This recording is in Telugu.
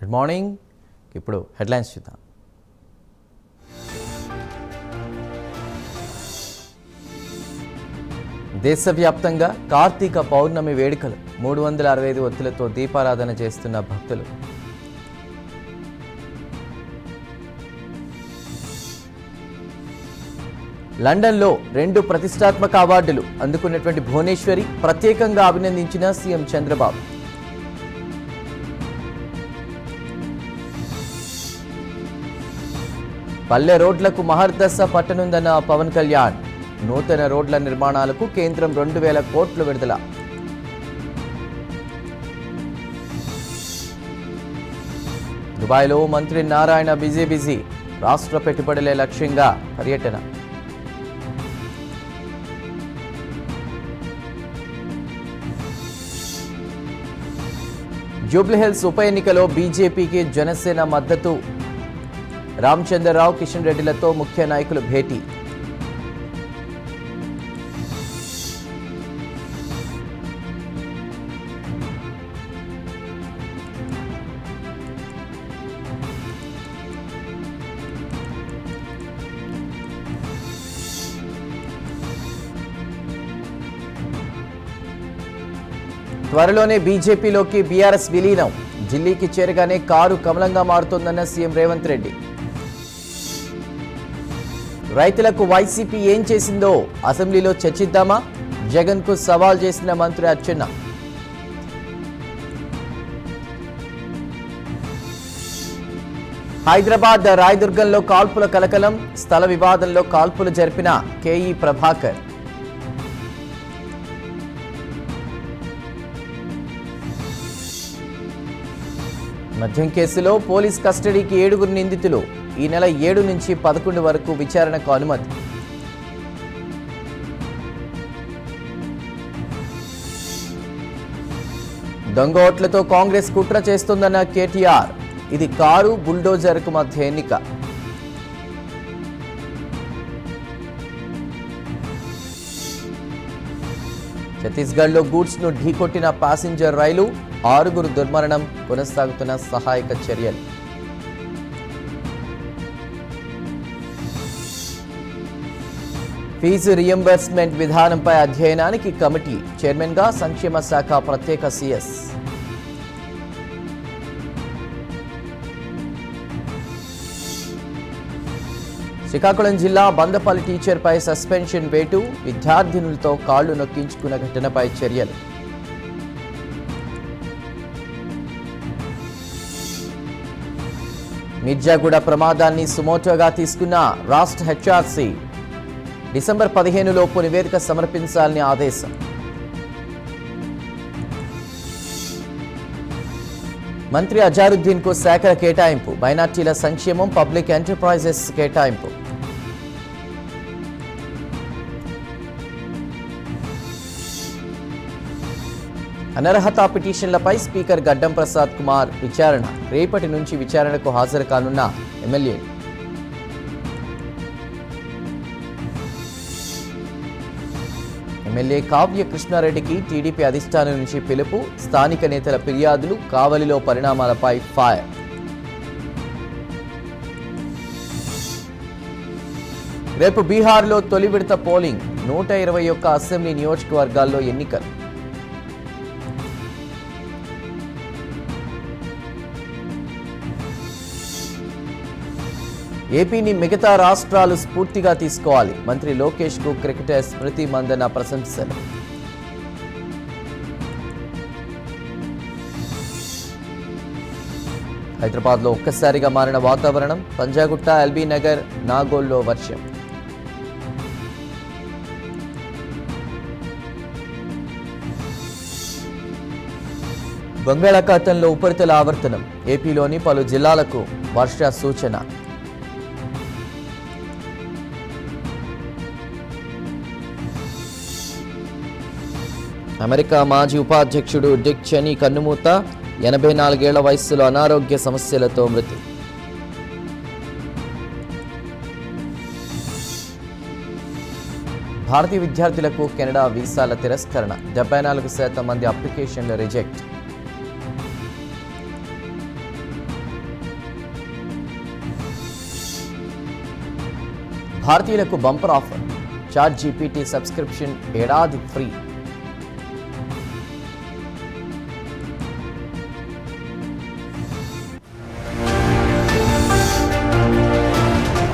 Good morning. ఇప్పుడు హెడ్లైన్స్ చూద్దాం. దేశవ్యాప్తంగా కార్తీక పౌర్ణమి వేడుకలు 365 ఒత్తులతో దీపారాధన చేస్తున్న భక్తులు. లండన్లో 2 ప్రతిష్టాత్మక అవార్డులు అందుకున్నటువంటి భువనేశ్వరి ప్రత్యేకంగా అభినందించిన సీఎం చంద్రబాబు. పల్లె రోడ్లకు మహర్దశ పట్టనుందన్న పవన్ కళ్యాణ్. నూతన రోడ్ల నిర్మాణాలకు కేంద్రం 2000 కోట్లు విడుదల. దుబాయ్లో మంత్రి నారాయణ బిజీ. రాష్ట్ర పెట్టుబడులే లక్ష్యంగా పర్యటన. జూబ్లీహిల్స్ ఉప ఎన్నికలో బీజేపీకి జనసేన మద్దతు. రామచంద్రరావు, కిషన్ రెడ్డిలతో ముఖ్య నాయకులు భేటీ. త్వరలోనే బీజేపీలోకి బీఆర్ఎస్ విలీనం. ఢిల్లీకి చేరగానే కారు కమలంగా మారుతోందన్న సీఎం రేవంత్ రెడ్డి. రైతులకు వైసీపీ ఏం చేసిందో అసెంబ్లీలో చర్చిద్దామా? జగన్ కు సవాల్ చేసిన మంత్రి అచ్చెన్న. హైదరాబాద్ రాయదుర్గంలో కాల్పుల కలకలం. స్థల వివాదంలో కాల్పులు జరిపిన కేఈ ప్రభాకర్. మద్యం కేసులో పోలీస్ కస్టడీకి 7 నిందితులు. ఈ నెల 7 నుంచి 11 వరకు విచారణకు అనుమతి. దొంగ ఓట్లతో కాంగ్రెస్ కుట్ర చేస్తోందన్న కేటీఆర్. ఇది కారు బుల్డోజర్కు మధ్య ఎన్నిక. ఛత్తీస్గఢ్లో గూడ్స్ ను ఢీకొట్టిన ప్యాసింజర్ రైలు. 6 దుర్మరణం. కొనసాగుతున్న సహాయక చర్యలు. ఫీజు రియంబర్స్మెంట్ విధానంపై అధ్యయనానికి కమిటీ. చైర్మన్ గా సంక్షేమ శాఖ ప్రత్యేక సీఎస్. శ్రీకాకుళం జిల్లా బందపల్లి టీచర్పై సస్పెన్షన్ వేటు. విద్యార్థినులతో కాళ్లు నొక్కించుకున్న ఘటనపై చర్యలు. మిర్జాగూడ ప్రమాదాన్ని సుమోటోగా తీసుకున్న రాష్ట్ర హెచ్ఆర్సీ. డిసెంబర్ 15 లోపు నివేదిక సమర్పించాలని ఆదేశం. మంత్రి అజారుద్దీన్ కు శాఖల కేటాయింపు. మైనార్టీల సంక్షేమం, పబ్లిక్ ఎంటర్ప్రైజెస్ కేటాయింపు. అనర్హత పిటిషన్లపై స్పీకర్ గడ్డం ప్రసాద్ కుమార్ విచారణ. రేపటి నుంచి విచారణకు హాజరు కానున్న ఎమ్మెల్యేలు. ఎమ్మెల్యే కావ్య కృష్ణారెడ్డికి టీడీపీ అధిష్టానం నుంచి పిలుపు. స్థానిక నేతల ఫిర్యాదులు, కావలిలో పరిణామాలపై ఫైర్. రేపు బీహార్లో తొలి విడత పోలింగ్. 121 అసెంబ్లీ నియోజకవర్గాల్లో ఎన్నికలు. ఏపీని మిగతా రాష్ట్రాలు స్ఫూర్తిగా తీసుకోవాలి. మంత్రి లోకేష్ కు క్రికెటర్ స్మృతి మందన ప్రశంసలు. హైదరాబాద్లో ఒక్కసారిగా మారిన వాతావరణం. పంజాగుట్ట, ఎల్బీ నగర్, నాగోల్లో వర్షం. బంగాళాఖాతంలో ఉపరితల ఆవర్తనం. ఏపీలోని పలు జిల్లాలకు వర్ష సూచన. అమెరికా మాజీ ఉపాధ్యక్షుడు డిక్ చెనీ కన్నుమూత. 84 ఏళ్ల వయస్సులో అనారోగ్య సమస్యలతో మృతి. భారతీయ విద్యార్థులకు కెనడా వీసాల తిరస్కరణ. 74% మంది అప్లికేషన్లు రిజెక్ట్. భారతీయులకు bumper offer. Chat GPT subscription ఏడాది ఫ్రీ.